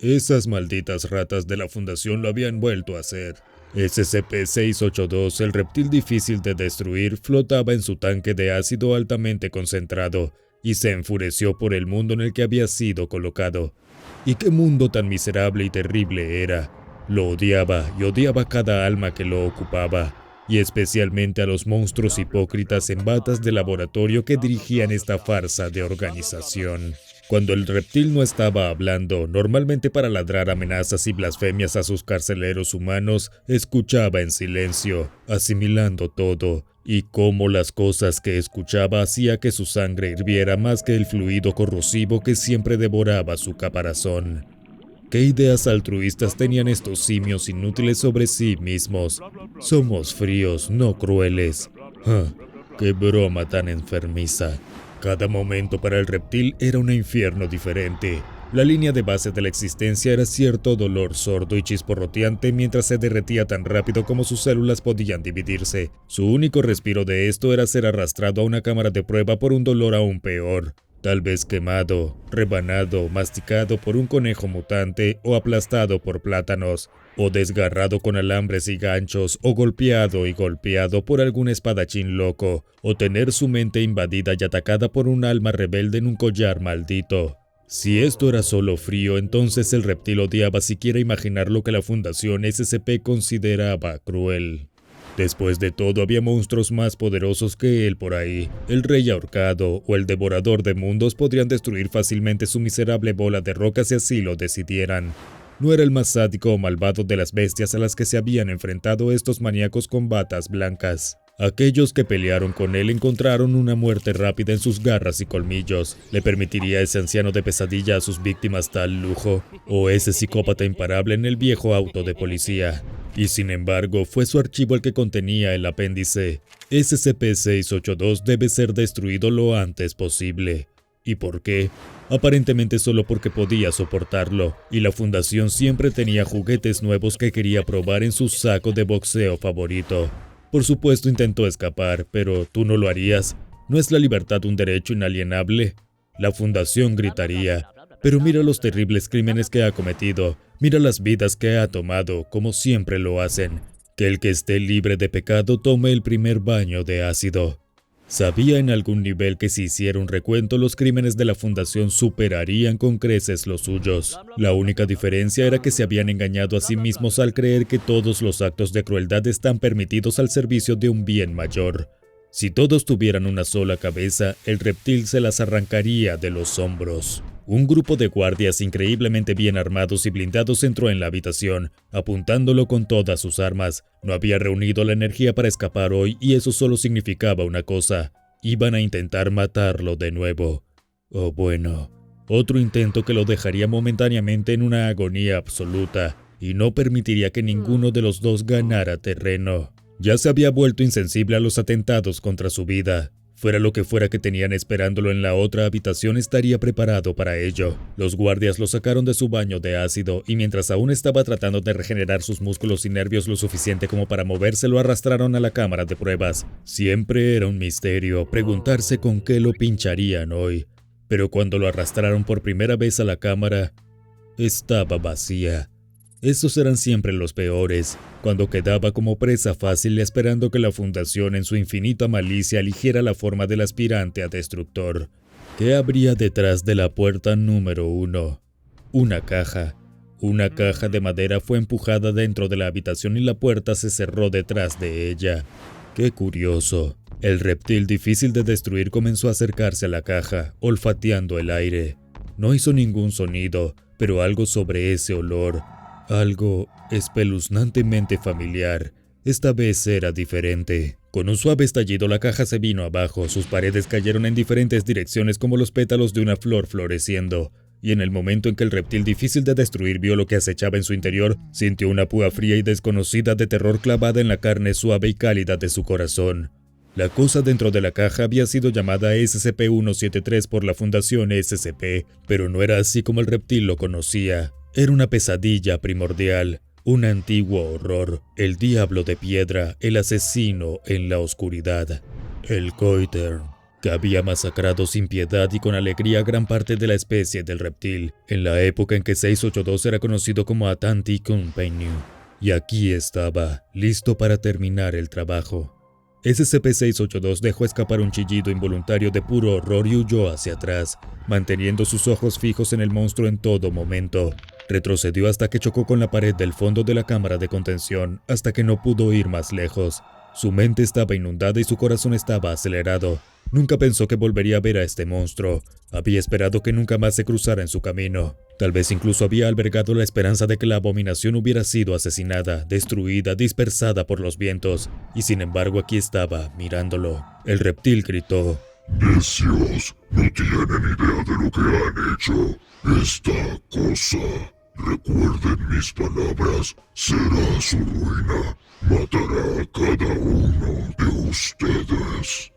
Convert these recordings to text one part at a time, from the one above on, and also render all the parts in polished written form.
Esas malditas ratas de la fundación lo habían vuelto a hacer. SCP-682, el reptil difícil de destruir, flotaba en su tanque de ácido altamente concentrado y se enfureció por el mundo en el que había sido colocado. ¿Y qué mundo tan miserable y terrible era? Lo odiaba y odiaba cada alma que lo ocupaba, y especialmente a los monstruos hipócritas en batas de laboratorio que dirigían esta farsa de organización. Cuando el reptil no estaba hablando, normalmente para ladrar amenazas y blasfemias a sus carceleros humanos, escuchaba en silencio, asimilando todo, y cómo las cosas que escuchaba hacía que su sangre hirviera más que el fluido corrosivo que siempre devoraba su caparazón. ¿Qué ideas altruistas tenían estos simios inútiles sobre sí mismos? Somos fríos, no crueles. ¡Qué broma tan enfermiza! Cada momento para el reptil era un infierno diferente. La línea de base de la existencia era cierto dolor sordo y chisporroteante mientras se derretía tan rápido como sus células podían dividirse. Su único respiro de esto era ser arrastrado a una cámara de prueba por un dolor aún peor. Tal vez quemado, rebanado, masticado por un conejo mutante o aplastado por plátanos, o desgarrado con alambres y ganchos, o golpeado y golpeado por algún espadachín loco, o tener su mente invadida y atacada por un alma rebelde en un collar maldito. Si esto era solo frío, entonces el reptil odiaba siquiera imaginar lo que la Fundación SCP consideraba cruel. Después de todo, había monstruos más poderosos que él por ahí. El rey ahorcado o el devorador de mundos podrían destruir fácilmente su miserable bola de roca si así lo decidieran. No era el más sádico o malvado de las bestias a las que se habían enfrentado estos maníacos con batas blancas. Aquellos que pelearon con él encontraron una muerte rápida en sus garras y colmillos. ¿Le permitiría ese anciano de pesadilla a sus víctimas tal lujo? ¿O ese psicópata imparable en el viejo auto de policía? Y sin embargo, fue su archivo el que contenía el apéndice. SCP-682 debe ser destruido lo antes posible. ¿Y por qué? Aparentemente solo porque podía soportarlo, y la Fundación siempre tenía juguetes nuevos que quería probar en su saco de boxeo favorito. Por supuesto intentó escapar, pero ¿tú no lo harías? ¿No es la libertad un derecho inalienable? La Fundación gritaría, pero mira los terribles crímenes que ha cometido, mira las vidas que ha tomado, como siempre lo hacen. Que el que esté libre de pecado tome el primer baño de ácido. Sabía en algún nivel que si hiciera un recuento los crímenes de la Fundación superarían con creces los suyos. La única diferencia era que se habían engañado a sí mismos al creer que todos los actos de crueldad están permitidos al servicio de un bien mayor. Si todos tuvieran una sola cabeza, el reptil se las arrancaría de los hombros. Un grupo de guardias increíblemente bien armados y blindados entró en la habitación, apuntándolo con todas sus armas. No había reunido la energía para escapar hoy y eso solo significaba una cosa. Iban a intentar matarlo de nuevo. O bueno, otro intento que lo dejaría momentáneamente en una agonía absoluta y no permitiría que ninguno de los dos ganara terreno. Ya se había vuelto insensible a los atentados contra su vida. Fuera lo que fuera que tenían esperándolo en la otra habitación, estaría preparado para ello. Los guardias lo sacaron de su baño de ácido y mientras aún estaba tratando de regenerar sus músculos y nervios lo suficiente como para moverse, lo arrastraron a la cámara de pruebas. Siempre era un misterio preguntarse con qué lo pincharían hoy. Pero cuando lo arrastraron por primera vez a la cámara, estaba vacía. Esos eran siempre los peores, cuando quedaba como presa fácil esperando que la Fundación en su infinita malicia eligiera la forma del aspirante a destructor. ¿Qué habría detrás de la puerta número 1? Una caja. Una caja de madera fue empujada dentro de la habitación y la puerta se cerró detrás de ella. ¡Qué curioso! El reptil difícil de destruir comenzó a acercarse a la caja, olfateando el aire. No hizo ningún sonido, pero algo sobre ese olor. Algo espeluznantemente familiar. Esta vez era diferente. Con un suave estallido la caja se vino abajo, sus paredes cayeron en diferentes direcciones como los pétalos de una flor floreciendo. Y en el momento en que el reptil difícil de destruir vio lo que acechaba en su interior, sintió una púa fría y desconocida de terror clavada en la carne suave y cálida de su corazón. La cosa dentro de la caja había sido llamada SCP-173 por la Fundación SCP, pero no era así como el reptil lo conocía. Era una pesadilla primordial, un antiguo horror, el diablo de piedra, el asesino en la oscuridad. El Goiter. que había masacrado sin piedad y con alegría gran parte de la especie del reptil, en la época en que 682 era conocido como Atanti Company. Y aquí estaba, listo para terminar el trabajo. SCP-682 dejó escapar un chillido involuntario de puro horror y huyó hacia atrás, manteniendo sus ojos fijos en el monstruo en todo momento. Retrocedió hasta que chocó con la pared del fondo de la cámara de contención, hasta que no pudo ir más lejos. Su mente estaba inundada y su corazón estaba acelerado. Nunca pensó que volvería a ver a este monstruo. Había esperado que nunca más se cruzara en su camino. Tal vez incluso había albergado la esperanza de que la abominación hubiera sido asesinada, destruida, dispersada por los vientos. Y sin embargo aquí estaba, mirándolo. El reptil gritó: «Necios, no tienen idea de lo que han hecho. Esta cosa, recuerden mis palabras, será su ruina. Matará a cada uno de ustedes».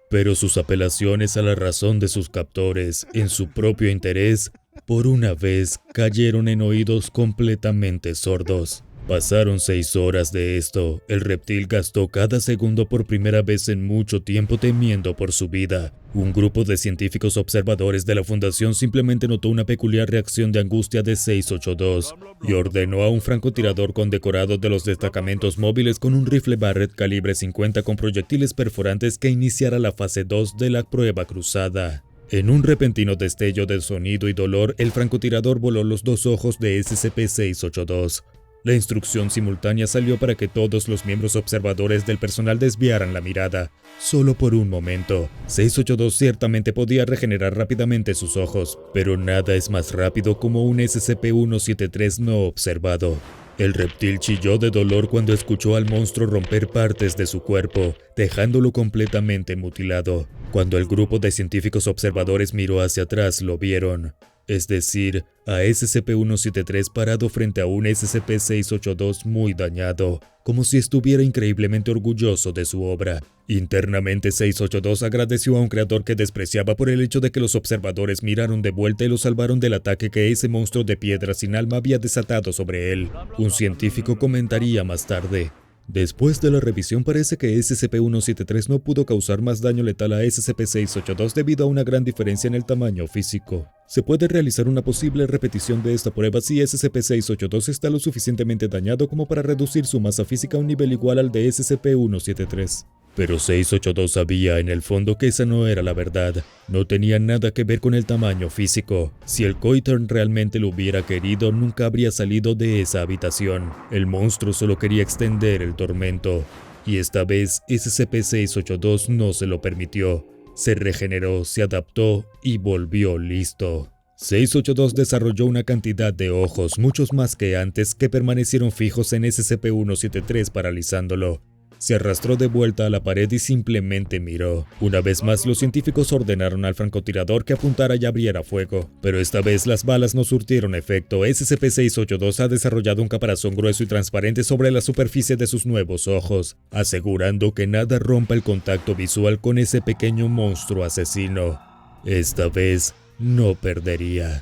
Pero sus apelaciones a la razón de sus captores, en su propio interés, por una vez cayeron en oídos completamente sordos. Pasaron 6 horas de esto. El reptil gastó cada segundo por primera vez en mucho tiempo temiendo por su vida. Un grupo de científicos observadores de la Fundación simplemente notó una peculiar reacción de angustia de 682 y ordenó a un francotirador condecorado de los destacamentos móviles con un rifle Barrett calibre 50 con proyectiles perforantes que iniciara la fase 2 de la prueba cruzada. En un repentino destello de sonido y dolor, el francotirador voló los 2 ojos de SCP-682. La instrucción simultánea salió para que todos los miembros observadores del personal desviaran la mirada. Solo por un momento. 682 ciertamente podía regenerar rápidamente sus ojos, pero nada es más rápido como un SCP-173 no observado. El reptil chilló de dolor cuando escuchó al monstruo romper partes de su cuerpo, dejándolo completamente mutilado. Cuando el grupo de científicos observadores miró hacia atrás, lo vieron. Es decir, a SCP-173 parado frente a un SCP-682 muy dañado, como si estuviera increíblemente orgulloso de su obra. Internamente 682 agradeció a un creador que despreciaba por el hecho de que los observadores miraron de vuelta y lo salvaron del ataque que ese monstruo de piedra sin alma había desatado sobre él. Un científico comentaría más tarde: después de la revisión parece que SCP-173 no pudo causar más daño letal a SCP-682 debido a una gran diferencia en el tamaño físico. Se puede realizar una posible repetición de esta prueba si SCP-682 está lo suficientemente dañado como para reducir su masa física a un nivel igual al de SCP-173. Pero 682 sabía en el fondo que esa no era la verdad. No tenía nada que ver con el tamaño físico. Si el Coitern realmente lo hubiera querido, nunca habría salido de esa habitación. El monstruo solo quería extender el tormento. Y esta vez SCP-682 no se lo permitió. Se regeneró, se adaptó y volvió listo. 682 desarrolló una cantidad de ojos, muchos más que antes, que permanecieron fijos en SCP-173 paralizándolo. Se arrastró de vuelta a la pared y simplemente miró. Una vez más, los científicos ordenaron al francotirador que apuntara y abriera fuego, pero esta vez las balas no surtieron efecto. SCP-682 ha desarrollado un caparazón grueso y transparente sobre la superficie de sus nuevos ojos, asegurando que nada rompa el contacto visual con ese pequeño monstruo asesino. Esta vez no perdería.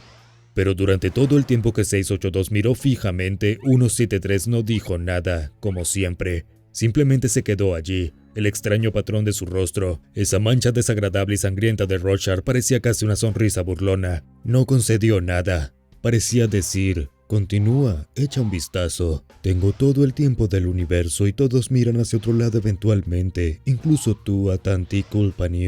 Pero durante todo el tiempo que 682 miró fijamente, 173 no dijo nada, como siempre. Simplemente se quedó allí. El extraño patrón de su rostro, esa mancha desagradable y sangrienta de Rorschach parecía casi una sonrisa burlona. No concedió nada. Parecía decir: continúa, echa un vistazo. Tengo todo el tiempo del universo y todos miran hacia otro lado eventualmente, incluso tú, Atanti Company.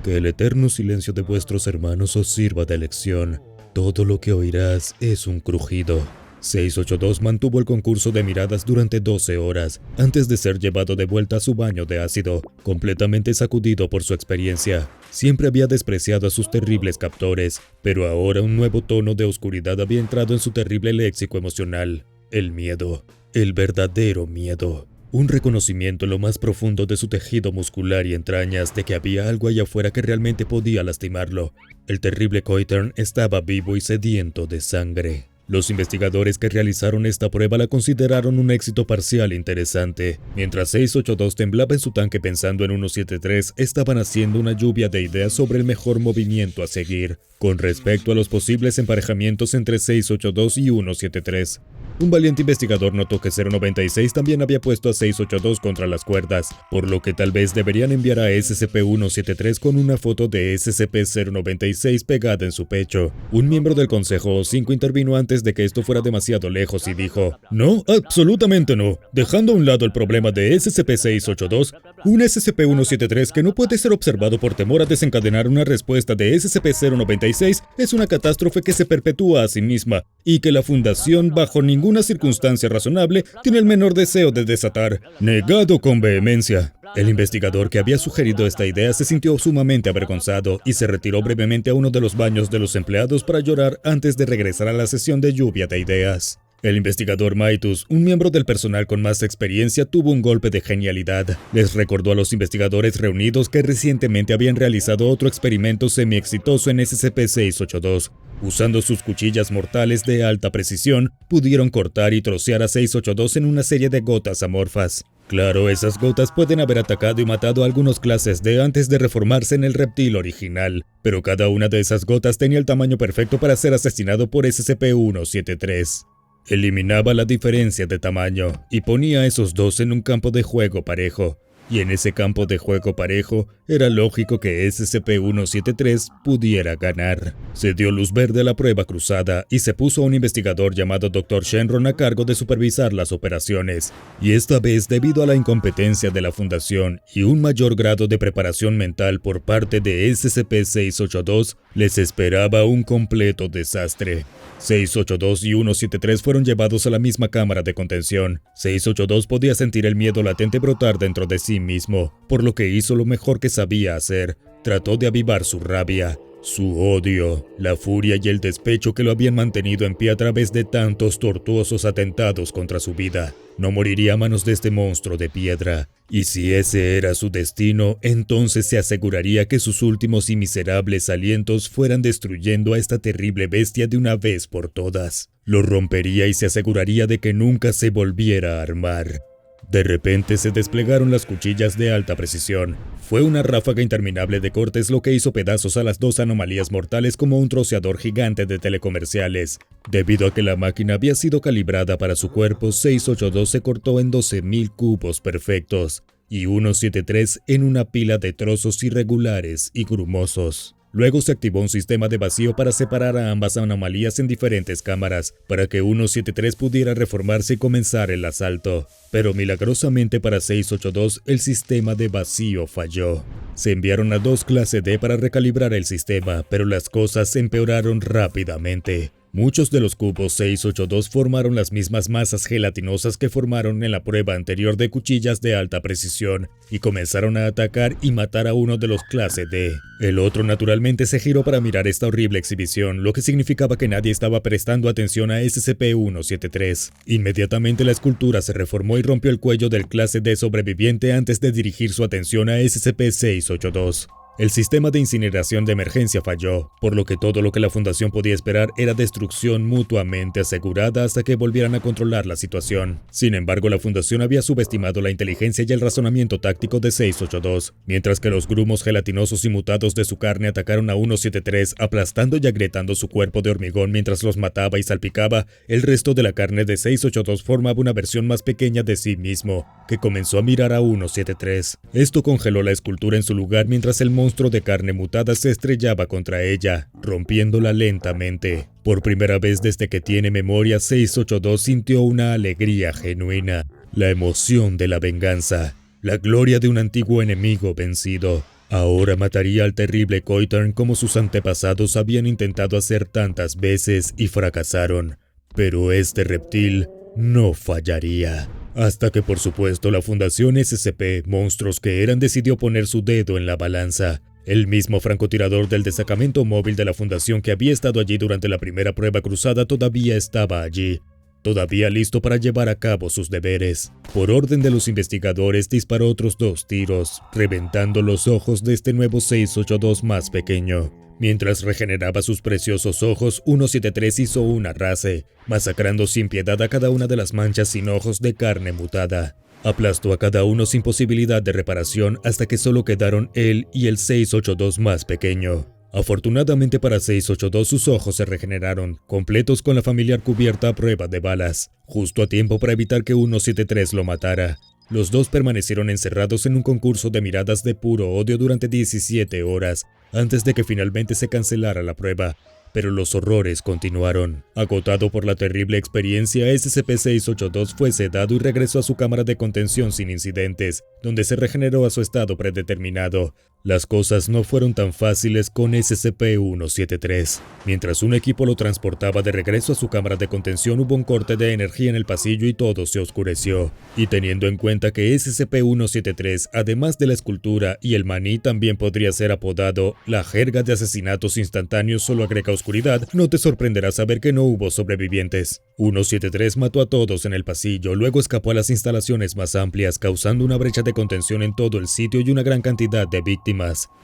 Que el eterno silencio de vuestros hermanos os sirva de lección. Todo lo que oirás es un crujido. 682 mantuvo el concurso de miradas durante 12 horas, antes de ser llevado de vuelta a su baño de ácido, completamente sacudido por su experiencia. Siempre había despreciado a sus terribles captores, pero ahora un nuevo tono de oscuridad había entrado en su terrible léxico emocional: el miedo, el verdadero miedo. Un reconocimiento en lo más profundo de su tejido muscular y entrañas de que había algo allá afuera que realmente podía lastimarlo. El terrible Coitern estaba vivo y sediento de sangre. Los investigadores que realizaron esta prueba la consideraron un éxito parcial interesante. Mientras 682 temblaba en su tanque pensando en 173, estaban haciendo una lluvia de ideas sobre el mejor movimiento a seguir, con respecto a los posibles emparejamientos entre 682 y 173. Un valiente investigador notó que 096 también había puesto a 682 contra las cuerdas, por lo que tal vez deberían enviar a SCP-173 con una foto de SCP-096 pegada en su pecho. Un miembro del Consejo O5 intervino antes de que esto fuera demasiado lejos y dijo: "No, absolutamente no. Dejando a un lado el problema de SCP-682, un SCP-173 que no puede ser observado por temor a desencadenar una respuesta de SCP-096 es una catástrofe que se perpetúa a sí misma y que la Fundación, bajo ninguna circunstancia razonable, tiene el menor deseo de desatar". Negado con vehemencia. El investigador que había sugerido esta idea se sintió sumamente avergonzado y se retiró brevemente a uno de los baños de los empleados para llorar antes de regresar a la sesión de lluvia de ideas. El investigador Maitus, un miembro del personal con más experiencia, tuvo un golpe de genialidad. Les recordó a los investigadores reunidos que recientemente habían realizado otro experimento semi-exitoso en SCP-682. Usando sus cuchillas mortales de alta precisión, pudieron cortar y trocear a 682 en una serie de gotas amorfas. Claro, esas gotas pueden haber atacado y matado a algunos clases D antes de reformarse en el reptil original, pero cada una de esas gotas tenía el tamaño perfecto para ser asesinado por SCP-173. Eliminaba la diferencia de tamaño y ponía a esos dos en un campo de juego parejo. Y en ese campo de juego parejo, era lógico que SCP-173 pudiera ganar. Se dio luz verde a la prueba cruzada y se puso a un investigador llamado Dr. Shenron a cargo de supervisar las operaciones. Y esta vez, debido a la incompetencia de la Fundación y un mayor grado de preparación mental por parte de SCP-682, les esperaba un completo desastre. 682 y 173 fueron llevados a la misma cámara de contención. 682 podía sentir el miedo latente brotar dentro de sí mismo, por lo que hizo lo mejor que sabía hacer. Trató de avivar su rabia, su odio, la furia y el despecho que lo habían mantenido en pie a través de tantos tortuosos atentados contra su vida. No moriría a manos de este monstruo de piedra. Y si ese era su destino, entonces se aseguraría que sus últimos y miserables alientos fueran destruyendo a esta terrible bestia de una vez por todas. Lo rompería y se aseguraría de que nunca se volviera a armar. De repente se desplegaron las cuchillas de alta precisión. Fue una ráfaga interminable de cortes lo que hizo pedazos a las dos anomalías mortales como un troceador gigante de telecomerciales. Debido a que la máquina había sido calibrada para su cuerpo, 682 se cortó en 12.000 cubos perfectos y 173 en una pila de trozos irregulares y grumosos. Luego se activó un sistema de vacío para separar a ambas anomalías en diferentes cámaras, para que 173 pudiera reformarse y comenzar el asalto. Pero milagrosamente para 682, el sistema de vacío falló. Se enviaron a dos clase D para recalibrar el sistema, pero las cosas empeoraron rápidamente. Muchos de los cubos 682 formaron las mismas masas gelatinosas que formaron en la prueba anterior de cuchillas de alta precisión y comenzaron a atacar y matar a uno de los clase D. El otro naturalmente se giró para mirar esta horrible exhibición, lo que significaba que nadie estaba prestando atención a SCP-173. Inmediatamente la escultura se reformó y rompió el cuello del clase D sobreviviente antes de dirigir su atención a SCP-682. El sistema de incineración de emergencia falló, por lo que todo lo que la Fundación podía esperar era destrucción mutuamente asegurada hasta que volvieran a controlar la situación. Sin embargo, la Fundación había subestimado la inteligencia y el razonamiento táctico de 682, mientras que los grumos gelatinosos y mutados de su carne atacaron a 173, aplastando y agrietando su cuerpo de hormigón mientras los mataba y salpicaba. El resto de la carne de 682 formaba una versión más pequeña de sí mismo, que comenzó a mirar a 173. Esto congeló la escultura en su lugar mientras el monstruo de carne mutada se estrellaba contra ella, rompiéndola lentamente. Por primera vez desde que tiene memoria, 682 sintió una alegría genuina, la emoción de la venganza, la gloria de un antiguo enemigo vencido. Ahora mataría al terrible Coiturn como sus antepasados habían intentado hacer tantas veces y fracasaron. Pero este reptil no fallaría. Hasta que por supuesto la Fundación SCP, monstruos que eran, decidió poner su dedo en la balanza. El mismo francotirador del destacamento móvil de la Fundación que había estado allí durante la primera prueba cruzada todavía estaba allí, todavía listo para llevar a cabo sus deberes. Por orden de los investigadores disparó otros 2 tiros, reventando los ojos de este nuevo 682 más pequeño. Mientras regeneraba sus preciosos ojos, 173 hizo un arrase, masacrando sin piedad a cada una de las manchas sin ojos de carne mutada. Aplastó a cada uno sin posibilidad de reparación hasta que solo quedaron él y el 682 más pequeño. Afortunadamente para 682 sus ojos se regeneraron, completos con la familiar cubierta a prueba de balas, justo a tiempo para evitar que 173 lo matara. Los dos permanecieron encerrados en un concurso de miradas de puro odio durante 17 horas, antes de que finalmente se cancelara la prueba. Pero los horrores continuaron. Agotado por la terrible experiencia, SCP-682 fue sedado y regresó a su cámara de contención sin incidentes, donde se regeneró a su estado predeterminado. Las cosas no fueron tan fáciles con SCP-173. Mientras un equipo lo transportaba de regreso a su cámara de contención, hubo un corte de energía en el pasillo y todo se oscureció. Y teniendo en cuenta que SCP-173, además de la escultura y el maní, también podría ser apodado la jerga de asesinatos instantáneos, solo agrega oscuridad, no te sorprenderá saber que no hubo sobrevivientes. 173 mató a todos en el pasillo, luego escapó a las instalaciones más amplias, causando una brecha de contención en todo el sitio y una gran cantidad de víctimas.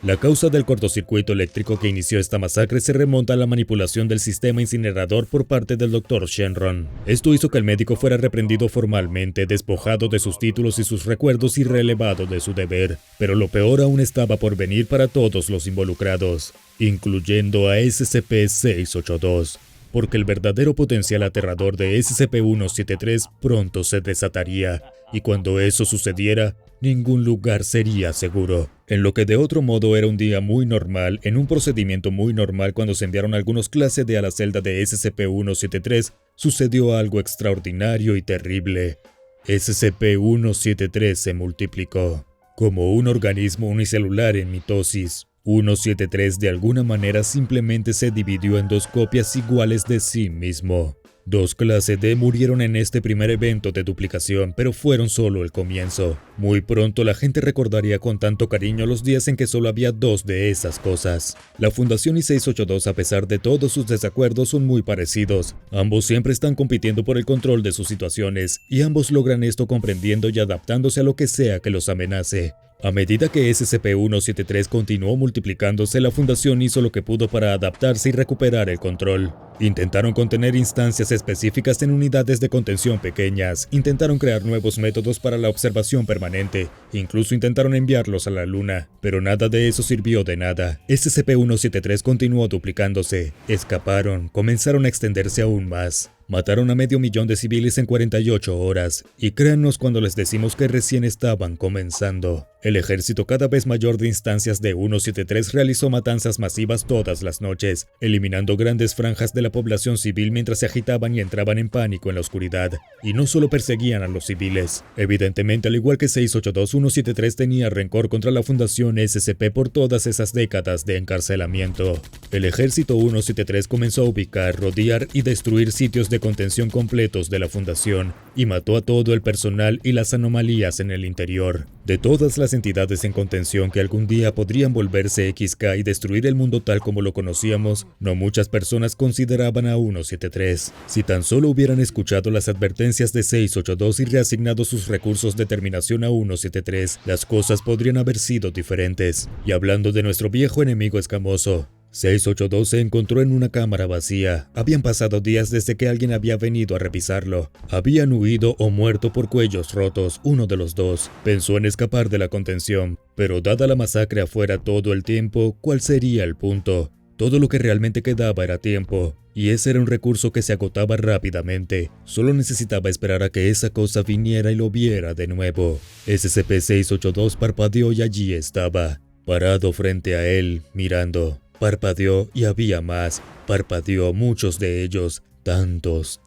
La causa del cortocircuito eléctrico que inició esta masacre se remonta a la manipulación del sistema incinerador por parte del Dr. Shenron. Esto hizo que el médico fuera reprendido formalmente, despojado de sus títulos y sus recuerdos y relevado de su deber. Pero lo peor aún estaba por venir para todos los involucrados, incluyendo a SCP-682. Porque el verdadero potencial aterrador de SCP-173 pronto se desataría, y cuando eso sucediera, ningún lugar sería seguro. En lo que de otro modo era un día muy normal, en un procedimiento muy normal cuando se enviaron algunos clase D a la celda de SCP-173, sucedió algo extraordinario y terrible. SCP-173 se multiplicó. Como un organismo unicelular en mitosis, 173 de alguna manera simplemente se dividió en dos copias iguales de sí mismo. Dos clase D murieron en este primer evento de duplicación, pero fueron solo el comienzo. Muy pronto la gente recordaría con tanto cariño los días en que solo había dos de esas cosas. La Fundación y 682, a pesar de todos sus desacuerdos, son muy parecidos. Ambos siempre están compitiendo por el control de sus situaciones, y ambos logran esto comprendiendo y adaptándose a lo que sea que los amenace. A medida que SCP-173 continuó multiplicándose, la Fundación hizo lo que pudo para adaptarse y recuperar el control. Intentaron contener instancias específicas en unidades de contención pequeñas, intentaron crear nuevos métodos para la observación permanente, incluso intentaron enviarlos a la Luna, pero nada de eso sirvió de nada. SCP-173 continuó duplicándose, escaparon, comenzaron a extenderse aún más. Mataron a 500,000 de civiles en 48 horas, y créannos cuando les decimos que recién estaban comenzando. El ejército cada vez mayor de instancias de 173 realizó matanzas masivas todas las noches, eliminando grandes franjas de la población civil mientras se agitaban y entraban en pánico en la oscuridad. Y no solo perseguían a los civiles. Evidentemente, al igual que 682, 173 tenía rencor contra la Fundación SCP por todas esas décadas de encarcelamiento. El ejército 173 comenzó a ubicar, rodear y destruir sitios de contención completos de la Fundación, y mató a todo el personal y las anomalías en el interior. De todas las entidades en contención que algún día podrían volverse XK y destruir el mundo tal como lo conocíamos, no muchas personas consideraban a 173. Si tan solo hubieran escuchado las advertencias de 682 y reasignado sus recursos de terminación a 173, las cosas podrían haber sido diferentes. Y hablando de nuestro viejo enemigo escamoso, 682 se encontró en una cámara vacía. Habían pasado días desde que alguien había venido a revisarlo. Habían huido o muerto por cuellos rotos, uno de los dos. Pensó en escapar de la contención, pero dada la masacre afuera todo el tiempo, ¿cuál sería el punto? Todo lo que realmente quedaba era tiempo, y ese era un recurso que se agotaba rápidamente. Solo necesitaba esperar a que esa cosa viniera y lo viera de nuevo. SCP-682 parpadeó y allí estaba, parado frente a él, mirando. Parpadeó y había más. Parpadeó muchos de ellos. Tantos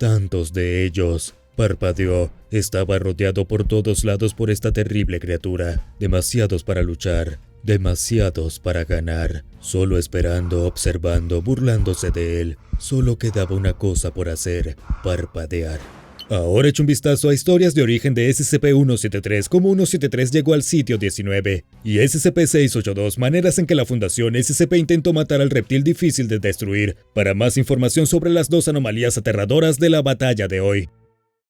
de ellos. Parpadeó. Estaba rodeado por todos lados por esta terrible criatura. Demasiados para luchar. Demasiados para ganar. Solo esperando, observando, burlándose de él. Solo quedaba una cosa por hacer. Parpadear. Ahora echa un vistazo a historias de origen de SCP-173, cómo 173 llegó al sitio 19, y SCP-682, maneras en que la Fundación SCP intentó matar al reptil difícil de destruir, para más información sobre las dos anomalías aterradoras de la batalla de hoy.